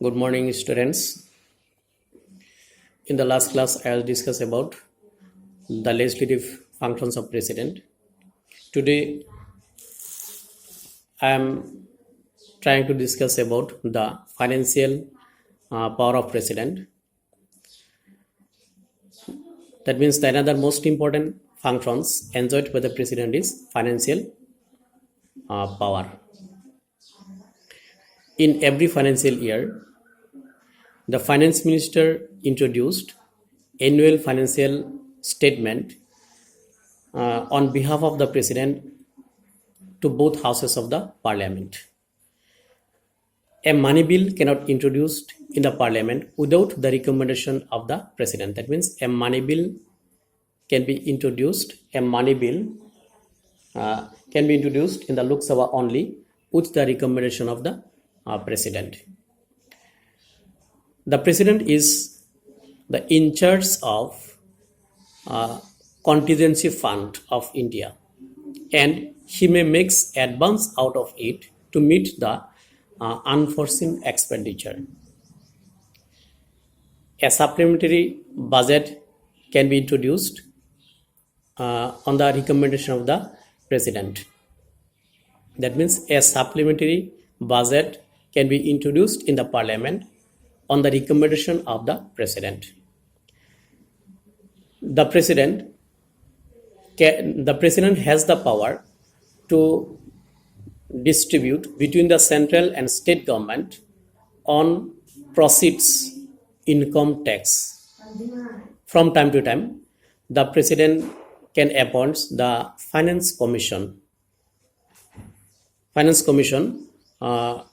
Good morning, students. In the last class, I will discuss about the legislative functions of president. Today, I am trying to discuss about the financial power of president. That means the another most important functions enjoyed by the president is financial power. In every financial year, the finance minister introduced annual financial statement on behalf of the president to both houses of the parliament. A money bill cannot introduced in the parliament without the recommendation of the president. That means a money bill can be introduced. A money bill can be introduced in the Lok Sabha only with the recommendation of the president. The president is the in charge of contingency fund of India, and he may make advance out of it to meet the unforeseen expenditure. A supplementary budget can be introduced on the recommendation of the president. That means a supplementary budget can be introduced in the parliament on the recommendation of the president. The president has the power to distribute between the central and state government on proceeds income tax. From time to time, the president can appoint the finance commission to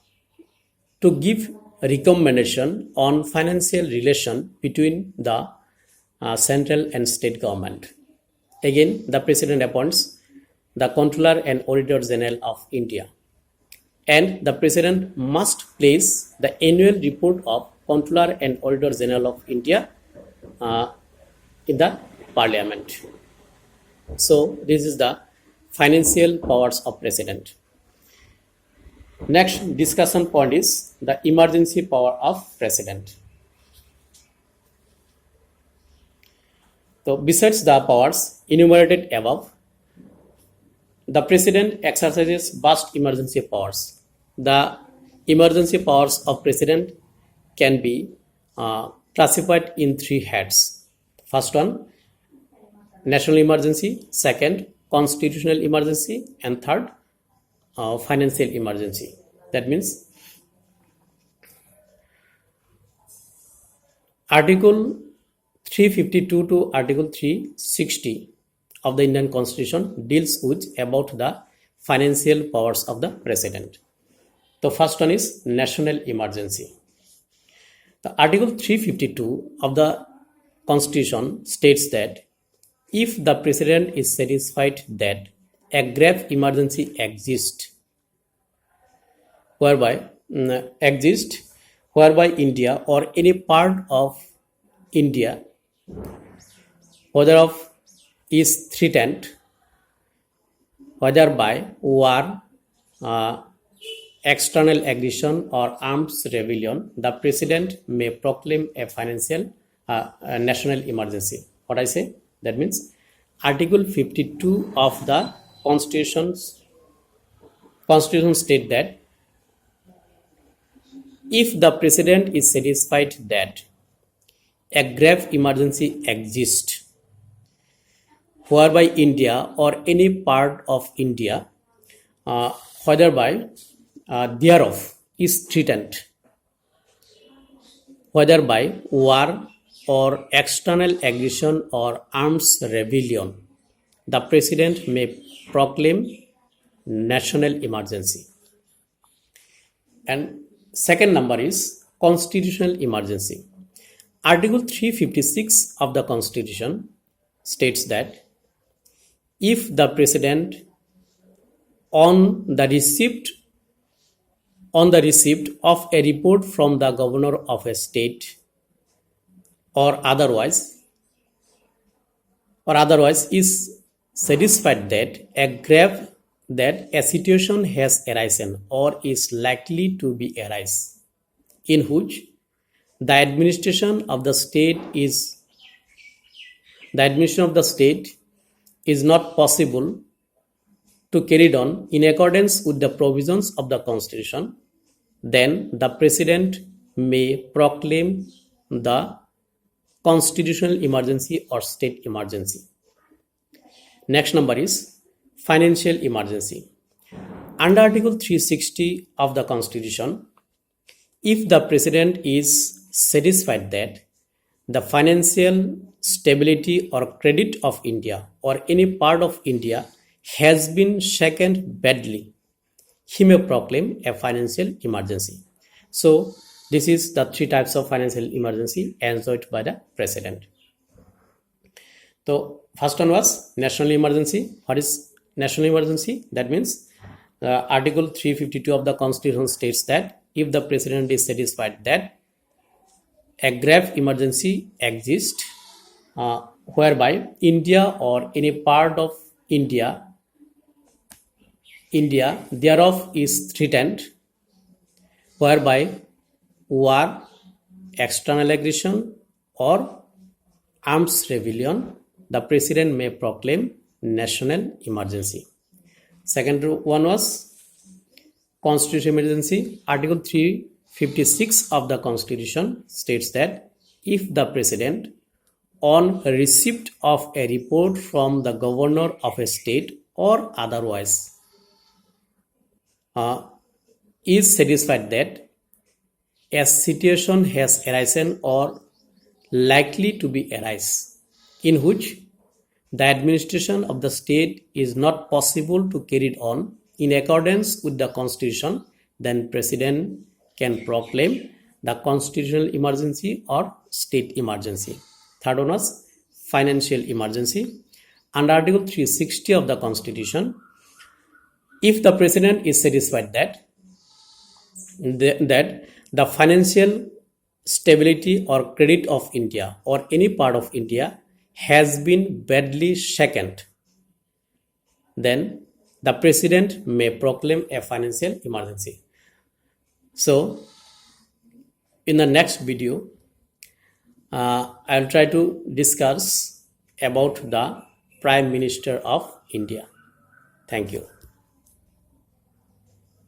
give recommendation on financial relation between the central and state government. Again, the president appoints the Comptroller and Auditor General of India, and the president must place the annual report of Comptroller and Auditor General of India in the parliament. So this is the financial powers of president. Next discussion point is the emergency power of president. So besides the powers enumerated above, the president exercises vast emergency powers. The emergency powers of president can be classified in three heads. First one, national emergency. Second, constitutional emergency. And third, financial emergency. That means Article 352 to Article 360 of the Indian Constitution deals with about the financial powers of the president. The first one is national emergency. The Article 352 of the Constitution states that if the president is satisfied that a grave emergency exists whereby India or any part of India, whether of is threatened, whether by war, external aggression or arms rebellion, the president may proclaim a financial national emergency. What I say? That means Article 52 of the Constitution state that if the president is satisfied that a grave emergency exists whereby India or any part of India, whether by thereof is threatened, whether by war or external aggression or arms rebellion, the president may proclaim national emergency. And second number is constitutional emergency. Article 356 of the Constitution states that if the president on the receipt of a report from the governor of a state or otherwise is satisfied that a situation has arisen or is likely to be arise in which the administration of the state is not possible to carried on in accordance with the provisions of the Constitution, then the President may proclaim the constitutional emergency or state emergency. Next number is financial emergency. Under Article 360 of the Constitution, if the President is satisfied that the financial stability or credit of India or any part of India has been shaken badly, he may proclaim a financial emergency. So, this is the three types of financial emergency enjoyed by the President. So, first one was national emergency. What is national emergency? That means Article 352 of the Constitution states that if the President is satisfied that a grave emergency exists whereby India or any part of India thereof is threatened, whereby war, external aggression or arms rebellion, the President may proclaim national emergency. Second one was constitutional emergency. Article 356 of the Constitution states that if the President, on receipt of a report from the governor of a state or otherwise, is satisfied that a situation has arisen or likely to be arise in which the administration of the state is not possible to carry on in accordance with the Constitution, then President can proclaim the constitutional emergency or state emergency. Third one was financial emergency. Under Article 360 of the Constitution, if the President is satisfied that the financial stability or credit of India or any part of India has been badly shaken, then the President may proclaim a financial emergency. So, in the next video, I'll try to discuss about the Prime Minister of India. Thank you.